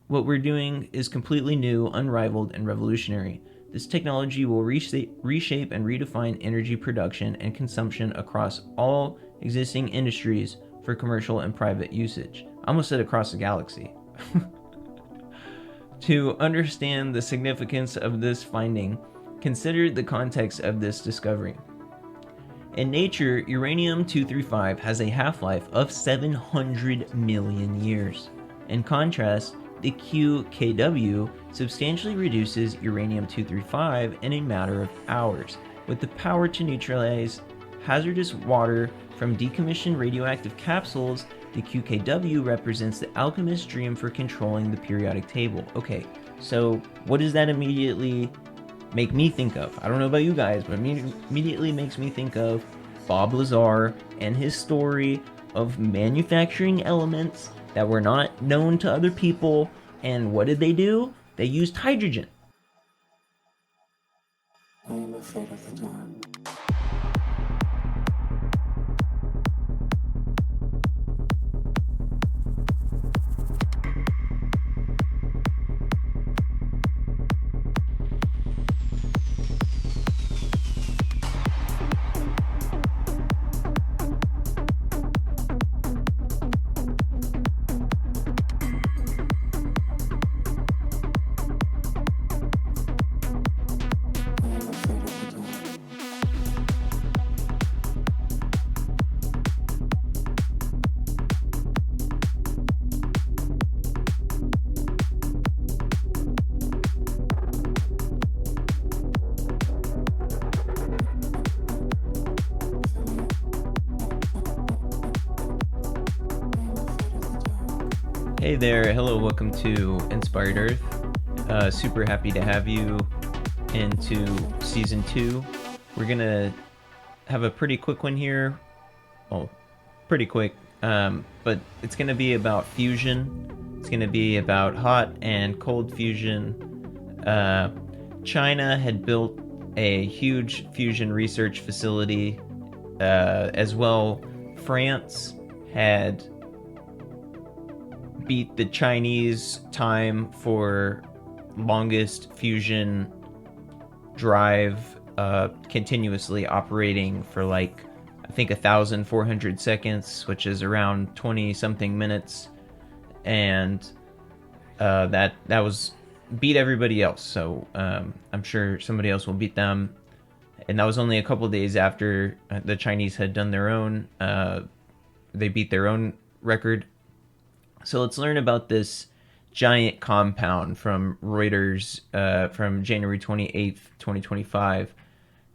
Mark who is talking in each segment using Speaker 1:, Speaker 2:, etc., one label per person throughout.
Speaker 1: What we're doing is completely new, unrivaled, and revolutionary. This technology will reshape and redefine energy production and consumption across all existing industries for commercial and private usage. I almost said across the galaxy. To understand the significance of this finding, consider the context of this discovery. In nature, uranium-235 has a half-life of 700 million years. In contrast, the QKW substantially reduces uranium-235 in a matter of hours, with the power to neutralize hazardous water from decommissioned radioactive capsules. The QKW represents the alchemist's dream for controlling the periodic table. Okay, so what does that immediately make me think of? I don't know about you guys, but it immediately makes me think of Bob Lazar and his story of manufacturing elements that were not known to other people. And what did they do? They used hydrogen.
Speaker 2: I am afraid of the dark.
Speaker 1: Hey there, hello, welcome to Inspired Earth. Super happy to have you into season 2. We're gonna have a pretty quick one here. Oh, pretty quick, but it's gonna be about fusion. It's gonna be about hot and cold fusion. China had built a huge fusion research facility. As well, France had beat the Chinese time for longest fusion drive, continuously operating for like, I think 1,400 seconds, which is around 20 something minutes. And that was beat everybody else. So I'm sure somebody else will beat them. And that was only a couple days after the Chinese had done their own. They beat their own record. So let's learn about this giant compound from Reuters from January 28th, 2025.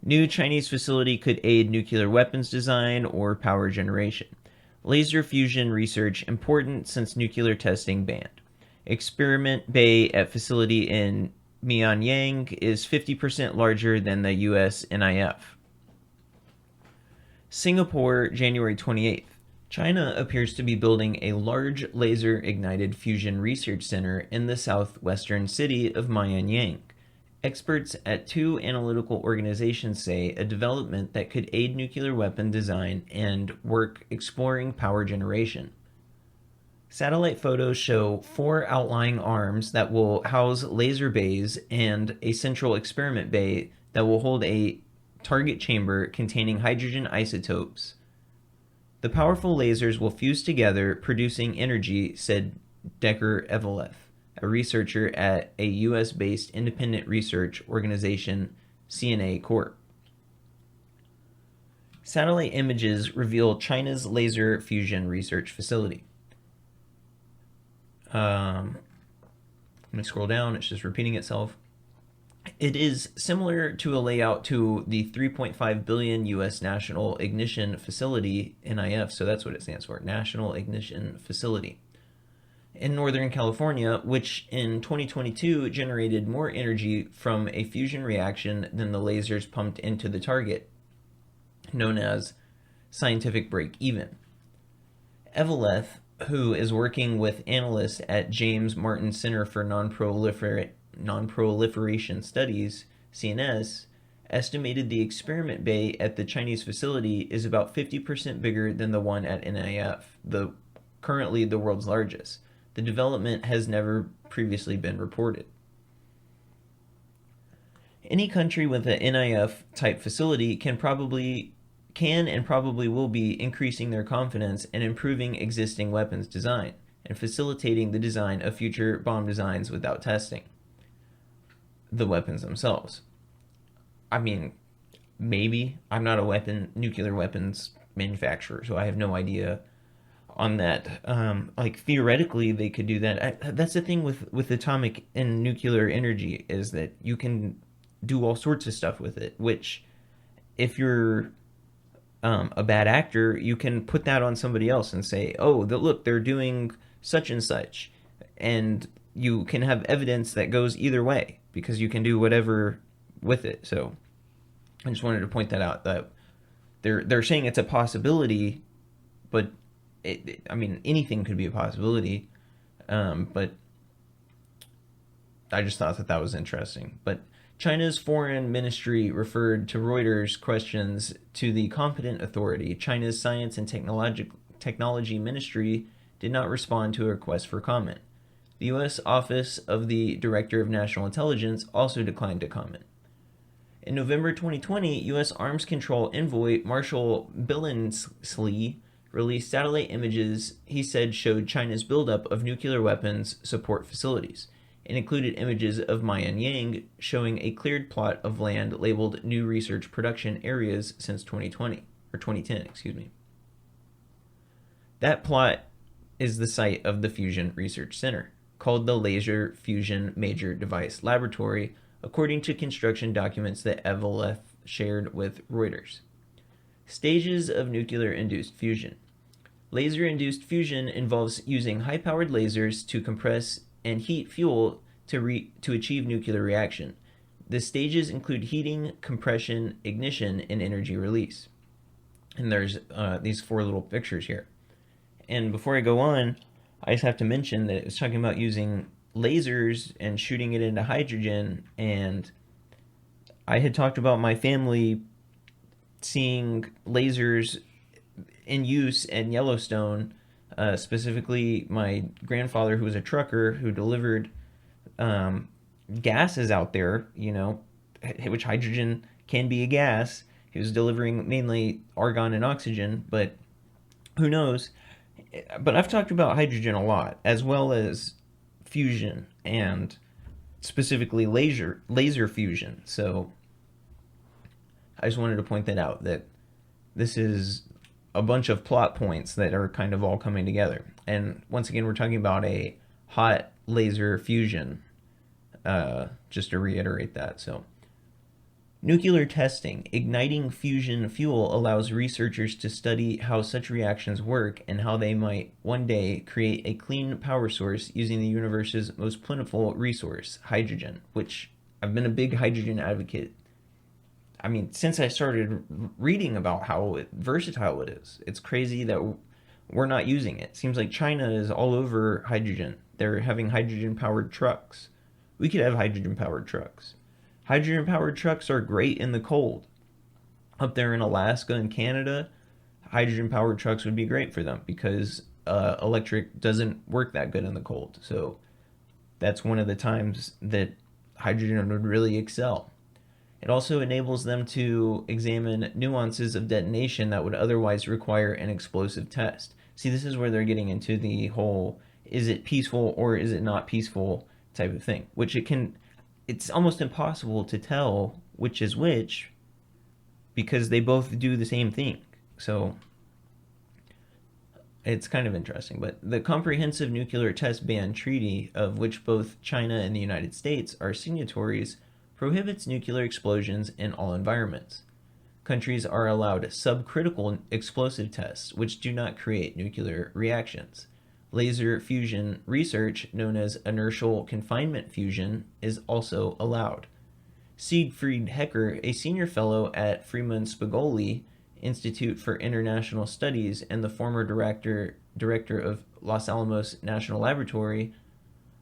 Speaker 1: New Chinese facility could aid nuclear weapons design or power generation. Laser fusion research important since nuclear testing banned. Experiment bay at facility in Mianyang is 50% larger than the US NIF. Singapore, January 28th. China appears to be building a large laser-ignited fusion research center in the southwestern city of Mianyang. Experts at 2 analytical organizations say a development that could aid nuclear weapon design and work exploring power generation. Satellite photos show 4 outlying arms that will house laser bays and a central experiment bay that will hold a target chamber containing hydrogen isotopes. The powerful lasers will fuse together, producing energy, said Decker Eveleth, a researcher at a U.S.-based independent research organization, CNA Corp. Satellite images reveal China's laser fusion research facility. Let me scroll down, it's just repeating itself. It is similar to a layout to the 3.5 billion U.S. National Ignition Facility, NIF, so that's what it stands for, National Ignition Facility, in Northern California, which in 2022 generated more energy from a fusion reaction than the lasers pumped into the target, known as scientific break-even. Eveleth, who is working with analysts at James Martin Center for Non-Proliferation Studies, CNS, estimated the experiment bay at the Chinese facility is about 50% bigger than the one at NIF, currently the world's largest. The development has never previously been reported. Any country with an NIF type facility can and probably will be increasing their confidence and improving existing weapons design and facilitating the design of future bomb designs without testing the weapons themselves. I mean, maybe. I'm not a nuclear weapons manufacturer, so I have no idea on that. Like theoretically, they could do that. That's the thing with atomic and nuclear energy is that you can do all sorts of stuff with it. Which, if you're a bad actor, you can put that on somebody else and say, "Oh, look, they're doing such and such," and you can have evidence that goes either way because you can do whatever with it. So I just wanted to point that out that they're saying it's a possibility, but I mean anything could be a possibility. But I just thought that was interesting. But China's foreign ministry referred to Reuters questions to the competent authority. China's science and technology ministry did not respond to a request for comment. The U.S. Office of the Director of National Intelligence also declined to comment. In November 2020, U.S. Arms Control Envoy Marshall Billingsley released satellite images he said showed China's buildup of nuclear weapons support facilities. It included images of Mianyang showing a cleared plot of land labeled New Research Production Areas since 2010, excuse me. That plot is the site of the Fusion Research Center, called the Laser Fusion Major Device Laboratory, according to construction documents that Eveleth shared with Reuters. Stages of nuclear-induced fusion. Laser-induced fusion involves using high-powered lasers to compress and heat fuel to achieve nuclear reaction. The stages include heating, compression, ignition, and energy release. And there's these 4 little pictures here. And before I go on, I just have to mention that it's talking about using lasers and shooting it into hydrogen. And I had talked about my family seeing lasers in use in Yellowstone. Specifically, my grandfather, who was a trucker who delivered gases out there, which hydrogen can be a gas. He was delivering mainly argon and oxygen, but who knows? But I've talked about hydrogen a lot, as well as fusion and specifically laser fusion. So I just wanted to point that out, that this is a bunch of plot points that are kind of all coming together. And once again, we're talking about a hot laser fusion, just to reiterate that. So, nuclear testing. Igniting fusion fuel allows researchers to study how such reactions work and how they might one day create a clean power source using the universe's most plentiful resource, hydrogen, which I've been a big hydrogen advocate. I mean, since I started reading about how versatile it is, it's crazy that we're not using it. Seems like China is all over hydrogen. They're having hydrogen-powered trucks. We could have hydrogen-powered trucks. Hydrogen-powered trucks are great in the cold. Up there in Alaska and Canada, hydrogen-powered trucks would be great for them because electric doesn't work that good in the cold. So that's one of the times that hydrogen would really excel. It also enables them to examine nuances of detonation that would otherwise require an explosive test. See, this is where they're getting into the whole, is it peaceful or is it not peaceful type of thing, which it's almost impossible to tell which is which because they both do the same thing. So it's kind of interesting. But the Comprehensive Nuclear Test Ban Treaty, of which both China and the United States are signatories, prohibits nuclear explosions in all environments. Countries are allowed subcritical explosive tests, which do not create nuclear reactions. Laser fusion research, known as inertial confinement fusion, is also allowed. Siegfried Hecker, a senior fellow at Freeman Spogli Institute for International Studies and the former director of Los Alamos National Laboratory,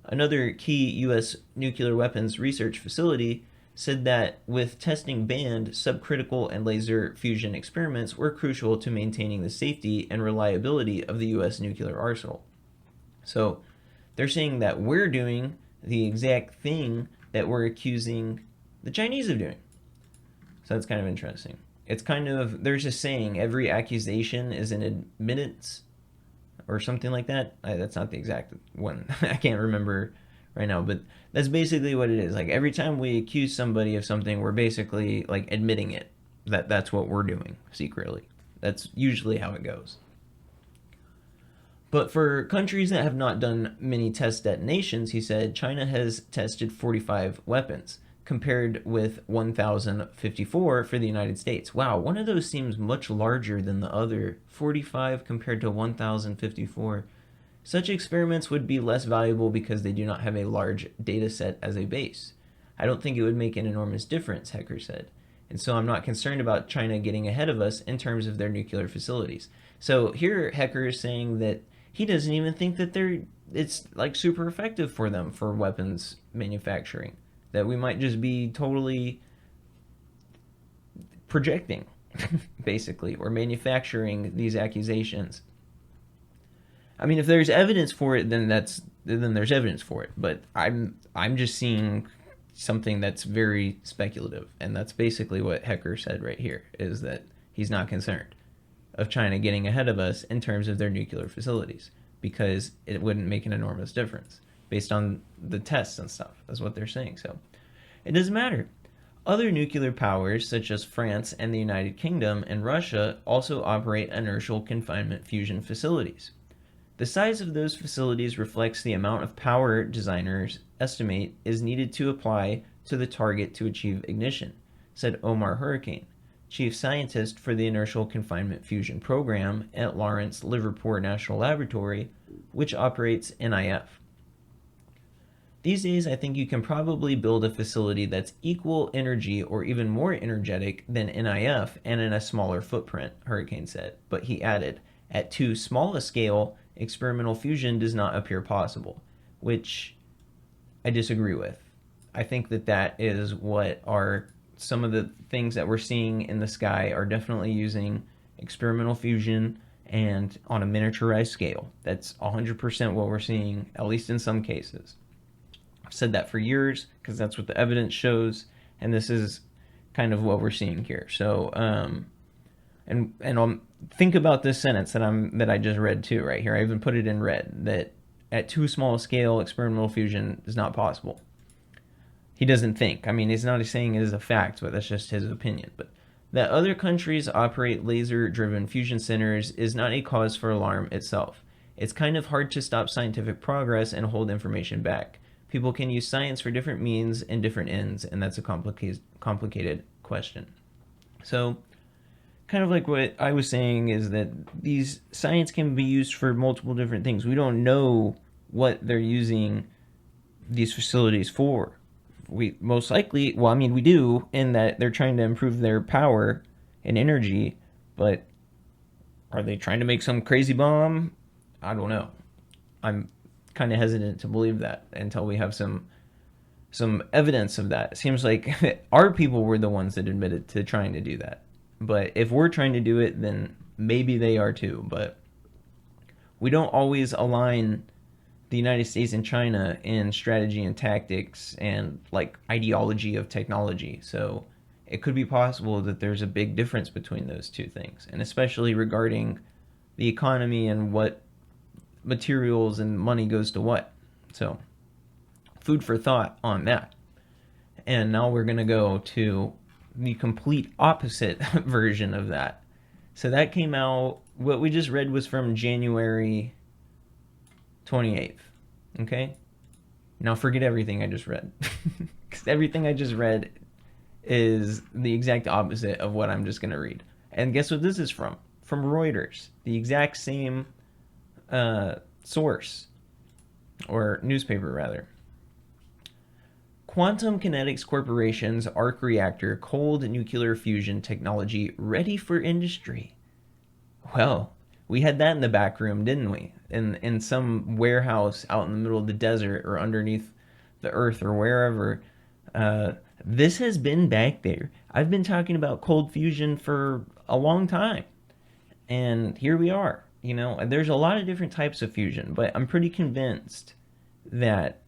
Speaker 1: another key U.S. nuclear weapons research facility, said that with testing banned, subcritical and laser fusion experiments were crucial to maintaining the safety and reliability of the U.S. nuclear arsenal. So They're saying that we're doing the exact thing that we're accusing the Chinese of doing. So that's kind of interesting. It's kind of, there's a saying, every accusation is an admittance or something like that. That's not the exact one. I can't remember right now, but that's basically what it is. Like every time we accuse somebody of something, we're basically like admitting it. That's what we're doing secretly. That's usually how it goes. But for countries that have not done many test detonations, he said China has tested 45 weapons, compared with 1,054 for the United States. Wow, one of those seems much larger than the other. 45 compared to 1,054. Such experiments would be less valuable because they do not have a large data set as a base. I don't think it would make an enormous difference, Hecker said. And so I'm not concerned about China getting ahead of us in terms of their nuclear facilities. So here Hecker is saying that he doesn't even think that it's like super effective for them for weapons manufacturing. That we might just be totally projecting, basically, or manufacturing these accusations. I mean, if there's evidence for it, then there's evidence for it. But I'm just seeing something that's very speculative, and that's basically what Hecker said right here, is that he's not concerned of China getting ahead of us in terms of their nuclear facilities, because it wouldn't make an enormous difference based on the tests and stuff. That's what they're saying. So it doesn't matter. Other nuclear powers, such as France and the United Kingdom and Russia, also operate inertial confinement fusion facilities. The size of those facilities reflects the amount of power designers estimate is needed to apply to the target to achieve ignition, said Omar Hurricane, chief scientist for the Inertial Confinement Fusion Program at Lawrence Liverpoor National Laboratory, which operates NIF. These days, I think you can probably build a facility that's equal energy or even more energetic than NIF and in a smaller footprint, Hurricane said. But he added, at too small a scale, experimental fusion does not appear possible, which I disagree with. I think that is what are some of the things that we're seeing in the sky are definitely using experimental fusion and on a miniaturized scale. That's 100% what we're seeing, at least in some cases. I've said that for years because that's what the evidence shows, and this is kind of what we're seeing here. So, and think about this sentence that I just read too, right here. I even put it in red, that at too small a scale, experimental fusion is not possible. He doesn't think. I mean, he's not saying it is a fact, but that's just his opinion. But that other countries operate laser-driven fusion centers is not a cause for alarm itself. It's kind of hard to stop scientific progress and hold information back. People can use science for different means and different ends, and that's a complicated question. So, kind of like what I was saying is that these science can be used for multiple different things. We don't know what they're using these facilities for. We most likely, well, I mean, we do, in that they're trying to improve their power and energy, but are they trying to make some crazy bomb? I don't know. I'm kind of hesitant to believe that until we have some evidence of that. It seems like our people were the ones that admitted to trying to do that. But if we're trying to do it, then maybe they are too. But we don't always align the United States and China in strategy and tactics and like ideology of technology. So it could be possible that there's a big difference between those two things, and especially regarding the economy and what materials and money goes to what. So food for thought on that. And now we're going to go to the complete opposite version of that. So that came out, what we just read was from January 28th. Okay? Now forget everything I just read. Because everything I just read is the exact opposite of what I'm just going to read. And guess what this is from? From Reuters. The exact same source. Or newspaper, rather. Quantum Kinetics Corporation's arc reactor cold nuclear fusion technology ready for industry. Well, we had that in the back room, didn't we? In some warehouse out in the middle of the desert or underneath the earth or wherever. This has been back there. I've been talking about cold fusion for a long time. And here we are. You know, there's a lot of different types of fusion, but I'm pretty convinced that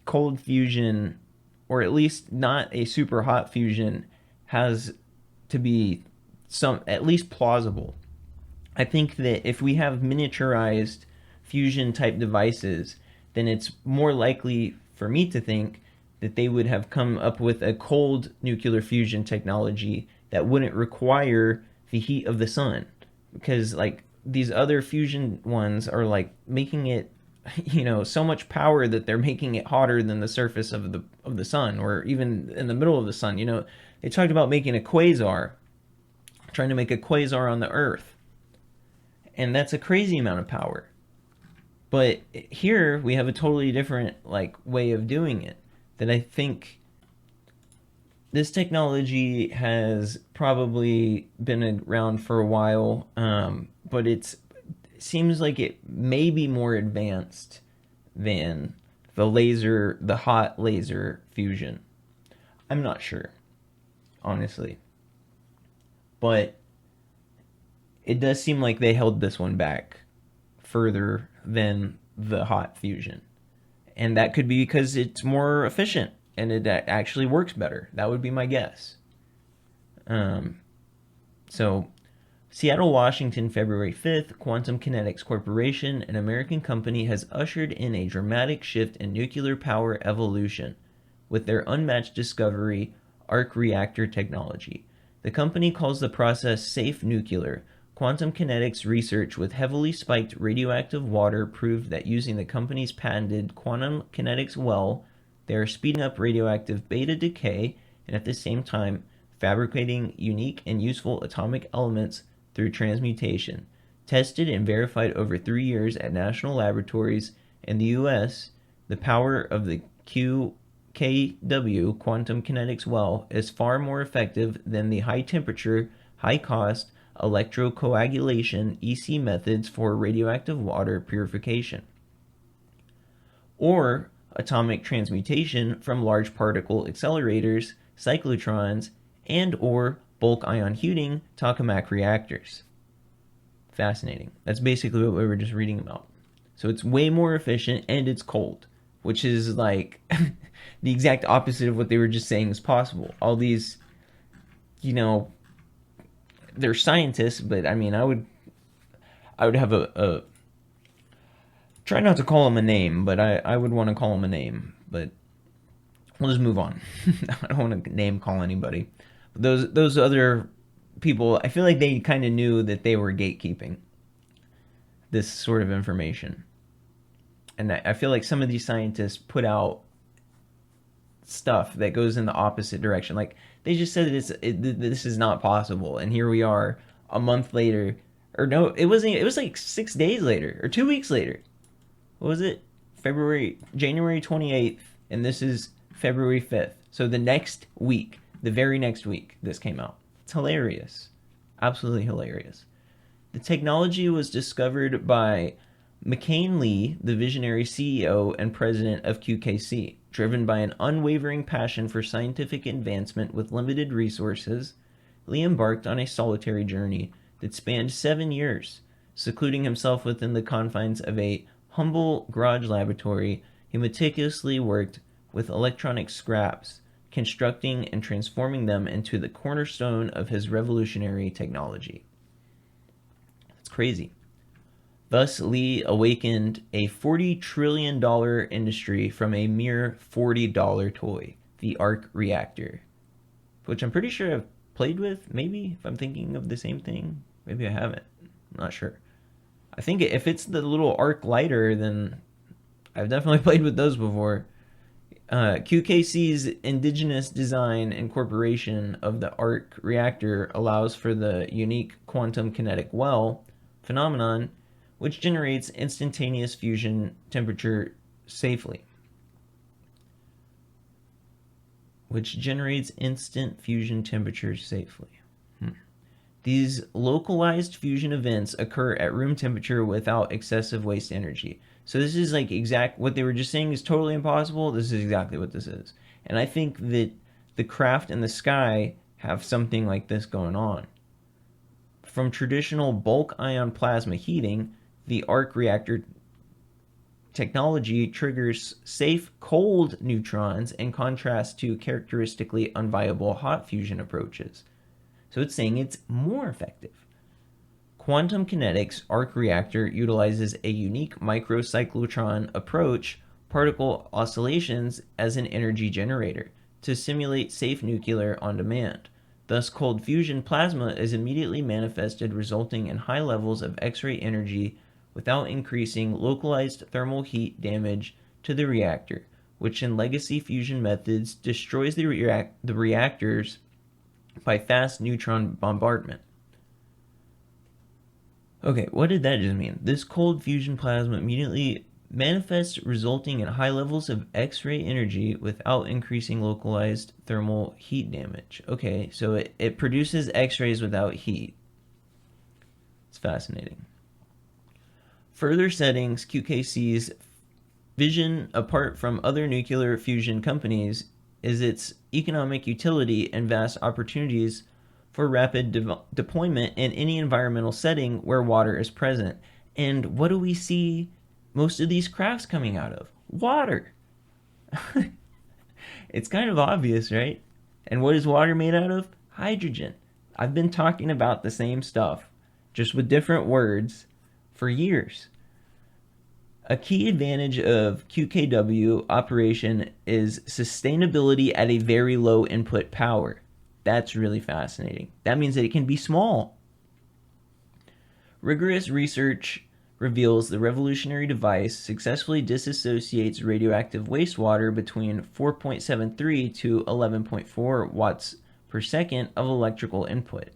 Speaker 1: cold fusion, or at least not a super hot fusion, has to be some at least plausible. I think that if we have miniaturized fusion type devices, then it's more likely for me to think that they would have come up with a cold nuclear fusion technology that wouldn't require the heat of the sun. Because, like, these other fusion ones are like making it, so much power that they're making it hotter than the surface of the sun, or even in the middle of the sun. They talked about making a quasar, trying to make a quasar on the Earth, and that's a crazy amount of power. But here we have a totally different like way of doing it that I think this technology has probably been around for a while, but it seems like it may be more advanced than the hot laser fusion. I'm not sure, honestly, but it does seem like they held this one back further than the hot fusion. And that could be because it's more efficient and it actually works better. That would be my guess. Um, so, Seattle, Washington, February 5th, Quantum Kinetics Corporation, an American company, has ushered in a dramatic shift in nuclear power evolution with their unmatched discovery, arc reactor technology. The company calls the process safe nuclear. Quantum kinetics research with heavily spiked radioactive water proved that using the company's patented quantum kinetics well, they are speeding up radioactive beta decay and at the same time fabricating unique and useful atomic elements through transmutation. Tested and verified over 3 years at national laboratories in the US, the power of the QKW quantum kinetics well is far more effective than the high temperature, high cost electrocoagulation (EC) methods for radioactive water purification, or atomic transmutation from large particle accelerators, cyclotrons, and or bulk ion heating tokamak reactors. Fascinating. That's basically what we were just reading about. So it's way more efficient and it's cold, which is like the exact opposite of what they were just saying is possible. All these, you know, they're scientists, but I mean, I would have a try not to call him a name, but I would want to call him a name. But we'll just move on. I don't want to name call anybody. But those other people, I feel like they kind of knew that they were gatekeeping this sort of information, and I feel like some of these scientists put out stuff that goes in the opposite direction. Like they just said that this is not possible, and here we are a month later, or no, it wasn't. It was like 6 days later or 2 weeks later. What was it? January 28th, and this is February 5th. So the next week, the very next week, this came out. It's hilarious, absolutely hilarious. The technology was discovered by McCain Lee, the visionary CEO and president of QKC. Driven by an unwavering passion for scientific advancement with limited resources, Lee embarked on a solitary journey that spanned 7 years. Secluding himself within the confines of a humble garage laboratory, he meticulously worked with electronic scraps, constructing and transforming them into the cornerstone of his revolutionary technology. That's crazy. Thus, Lee awakened a $40 trillion industry from a mere $40 toy, the arc reactor, which I'm pretty sure I've played with, maybe, if I'm thinking of the same thing. Maybe I haven't. I'm not sure. I think if it's the little arc lighter, then I've definitely played with those before. QKC's indigenous design incorporation of the arc reactor allows for the unique quantum kinetic well phenomenon, which generates instantaneous fusion temperature safely. Which generates instant fusion temperatures safely. These localized fusion events occur at room temperature without excessive waste energy. So this is like what they were just saying is totally impossible. This is exactly what this is. And I think that the craft and the sky have something like this going on. From traditional bulk ion plasma heating, the arc reactor technology triggers safe cold neutrons in contrast to characteristically unviable hot fusion approaches. So it's saying it's more effective. Quantum kinetics arc reactor utilizes a unique microcyclotron approach, particle oscillations, as an energy generator to simulate safe nuclear on demand. Thus, cold fusion plasma is immediately manifested, resulting in high levels of X-ray energy without increasing localized thermal heat damage to the reactor, which in legacy fusion methods destroys the reactors by fast neutron bombardment. Okay, what did that just mean? This cold fusion plasma immediately manifests, resulting in high levels of X-ray energy without increasing localized thermal heat damage. Okay, so it produces X-rays without heat. It's fascinating. Further settings QKC's vision apart from other nuclear fusion companies is its economic utility and vast opportunities for rapid deployment in any environmental setting where water is present. And what do we see most of these crafts coming out of? Water. It's kind of obvious, right? And what is water made out of? Hydrogen. I've been talking about the same stuff, just with different words, for years. A key advantage of QKW operation is sustainability at a very low input power. That's really fascinating. That means that it can be small. Rigorous research reveals the revolutionary device successfully disassociates radioactive wastewater between 4.73 to 11.4 watts per second of electrical input.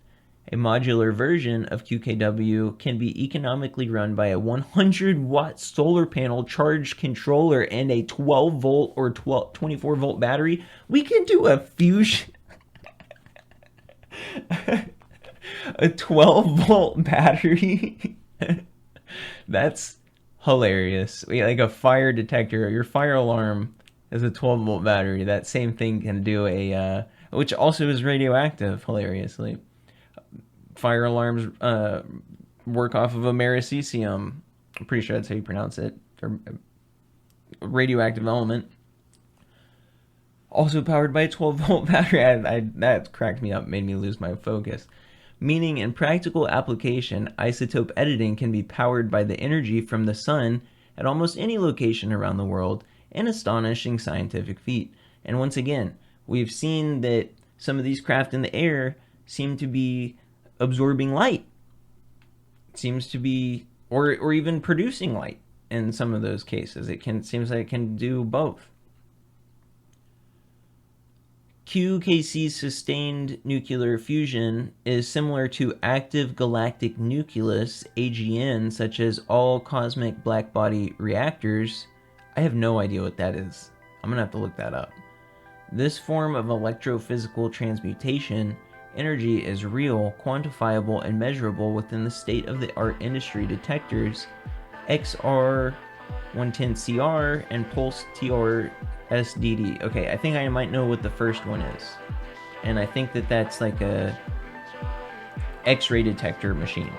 Speaker 1: A modular version of QKW can be economically run by a 100-watt solar panel charge controller and a 12-volt or 24-volt battery. We can do a fusion. A 12-volt battery. That's hilarious. Like a fire detector, your fire alarm is a 12-volt battery. That same thing can do which also is radioactive, hilariously. Fire alarms work off of americium. I'm pretty sure that's how you pronounce it. Or radioactive element. Also powered by a 12-volt battery. That cracked me up, made me lose my focus. Meaning, in practical application, isotope editing can be powered by the energy from the sun at almost any location around the world, an astonishing scientific feat. And once again, we've seen that some of these craft in the air seem to be absorbing light. It seems to be, or even producing light in some of those cases. Seems like it can do both. QKC's sustained nuclear fusion is similar to active galactic nucleus, AGN, such as all cosmic blackbody reactors. I have no idea what that is. I'm gonna have to look that up. This form of electrophysical transmutation energy is real, quantifiable, and measurable within the state-of-the-art industry detectors XR110CR and Pulse TR SDD. Okay, I think I might know what the first one is. And I think that that's like a X-ray detector machine.